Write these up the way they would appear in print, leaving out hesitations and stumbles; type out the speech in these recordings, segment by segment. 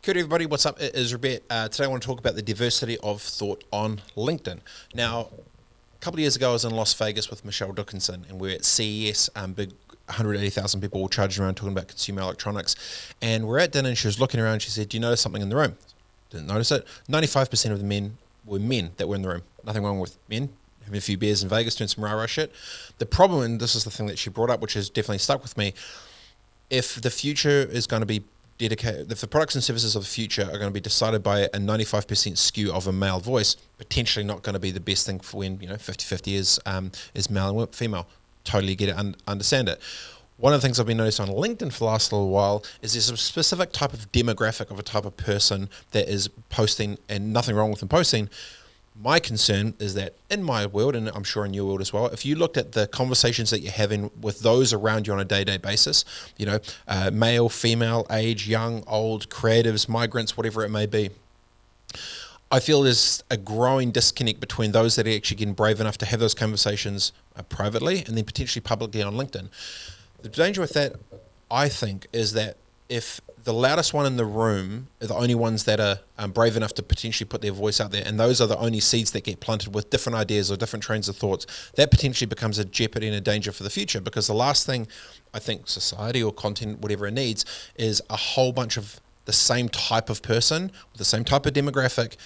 Good everybody, what's up? It is Robett. Today I want to talk about the diversity of thought on LinkedIn. Now, a couple of years ago I was in Las Vegas with Michelle Dickinson and we are at CES, big 180,000 people all charging around talking about consumer electronics. And we're at dinner and she was looking around and she said, "Do you notice something in the room?" Didn't notice it. 95% of the men were men that were in the room. Nothing wrong with men having a few beers in Vegas, doing some rah-rah shit. The problem, and this is the thing that she brought up, which has definitely stuck with me, if the future is going to be dedicated, if the products and services of the future are going to be decided by a 95% skew of a male voice, potentially not going to be the best thing for when, 50-50 is male and female. Totally get it, understand it. One of the things I've been noticing on LinkedIn for the last little while is there's a specific type of demographic of a type of person that is posting, and nothing wrong with them posting. My concern is that in my world, and I'm sure in your world as well, if you looked at the conversations that you're having with those around you on a day-to-day basis, male, female, age, young, old, creatives, migrants, whatever it may be, I feel there's a growing disconnect between those that are actually getting brave enough to have those conversations privately and then potentially publicly on LinkedIn. The danger with that, I think, is that if the loudest one in the room are the only ones that are brave enough to potentially put their voice out there, and those are the only seeds that get planted with different ideas or different trains of thoughts, that potentially becomes a jeopardy and a danger for the future, because the last thing I think society or content, whatever it needs, is a whole bunch of the same type of person, with the same type of demographic,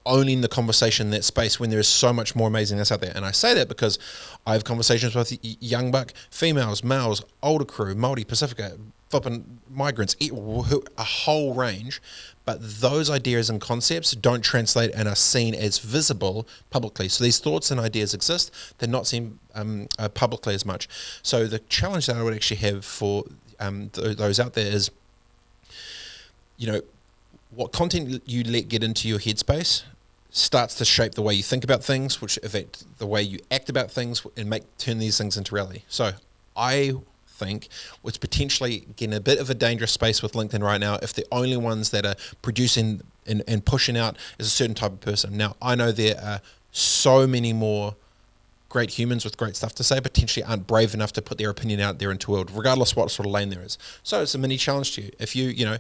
owning the conversation in that space when there is so much more amazingness out there. And I say that because I have conversations with young buck, females, males, older crew, Māori, Pacifica, flipping migrants, a whole range, but those ideas and concepts don't translate and are seen as visible publicly. So these thoughts and ideas exist, they're not seen publicly as much. So the challenge that I would actually have for those out there is, what content you let get into your headspace starts to shape the way you think about things, which affect the way you act about things and turn these things into reality. So I think it's potentially getting a bit of a dangerous space with LinkedIn right now if the only ones that are producing and pushing out is a certain type of person. Now, I know there are so many more great humans with great stuff to say potentially aren't brave enough to put their opinion out there into the world, regardless what sort of lane there is. So it's a mini challenge to you. If you,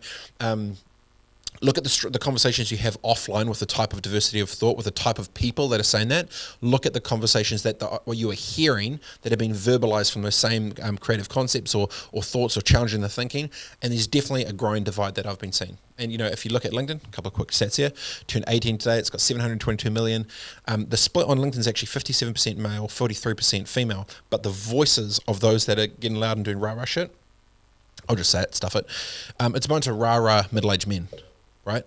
look at the conversations you have offline with the type of diversity of thought, with the type of people that are saying that. Look at the conversations that what you are hearing that have been verbalized from those same creative concepts or thoughts or challenging the thinking. And there's definitely a growing divide that I've been seeing. And, if you look at LinkedIn, a couple of quick stats here, turned 18 today, it's got 722 million. The split on LinkedIn is actually 57% male, 43% female. But the voices of those that are getting loud and doing rah-rah shit, I'll just say it, stuff it. It's a bunch of rah-rah middle-aged men. Right?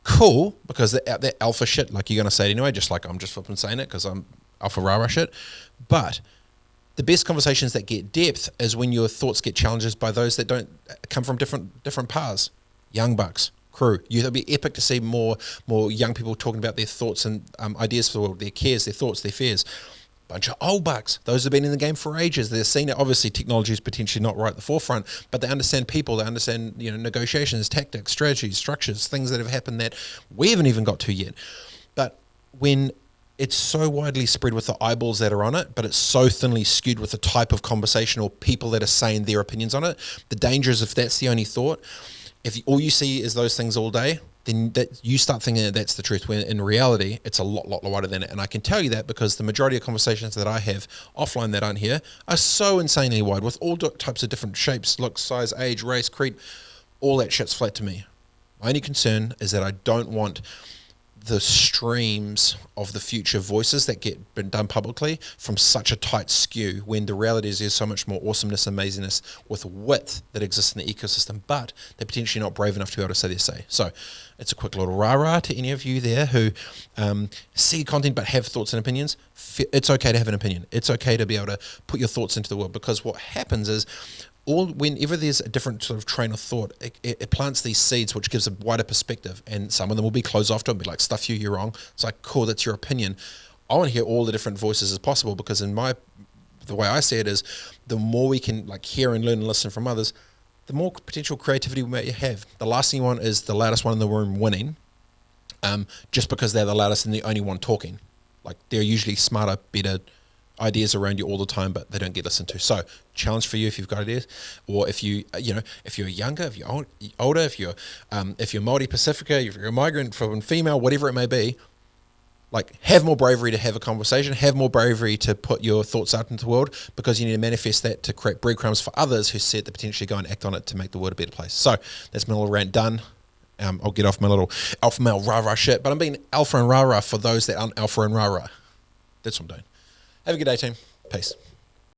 Cool, because that alpha shit, like you're going to say it anyway, just like I'm just flipping saying it because I'm alpha rah-rah shit. But the best conversations that get depth is when your thoughts get challenged by those that don't come from different paths. Young bucks, crew. It'll be epic to see more young people talking about their thoughts and ideas for the world, their cares, their thoughts, their fears. Bunch of old bucks. Those have been in the game for ages. They're seeing it. Obviously, technology is potentially not right at the forefront, but they understand people. They understand, negotiations, tactics, strategies, structures, things that have happened that we haven't even got to yet. But when it's so widely spread with the eyeballs that are on it, but it's so thinly skewed with the type of conversation or people that are saying their opinions on it, the danger is if that's the only thought, if all you see is those things all day, then that you start thinking that that's the truth, when in reality, it's a lot wider than it. And I can tell you that because the majority of conversations that I have offline that aren't here are so insanely wide, with all types of different shapes, looks, size, age, race, creed, all that shit's flat to me. My only concern is that I don't want the streams of the future voices that get been done publicly from such a tight skew, when the reality is there's so much more awesomeness, amazingness with width that exists in the ecosystem, but they're potentially not brave enough to be able to say their say. So it's a quick little rah-rah to any of you there who see content but have thoughts and opinions. It's okay to have an opinion. It's okay to be able to put your thoughts into the world, because what happens is whenever there's a different sort of train of thought, it plants these seeds which gives a wider perspective, and some of them will be closed off to it and be like, stuff you, you're wrong. It's like, cool, that's your opinion. I want to hear all the different voices as possible, because the way I see it is, the more we can hear and learn and listen from others, the more potential creativity we may have. The last thing you want is the loudest one in the room winning, just because they're the loudest and the only one talking. Like, they're usually smarter, better, ideas around you all the time, but they don't get listened to. So challenge for you if you've got ideas, or if if you're younger, if you're older, if you're Māori Pacifica, if you're a migrant, from female, whatever it may be, like, have more bravery to have a conversation, have more bravery to put your thoughts out into the world, because you need to manifest that to create breadcrumbs for others who see it to potentially go and act on it to make the world a better place. So that's my little rant done. I'll get off my little alpha male rah-rah shit, but I'm being alpha and rah-rah for those that aren't alpha and rah-rah. That's what I'm doing. Have a good day, team. Peace.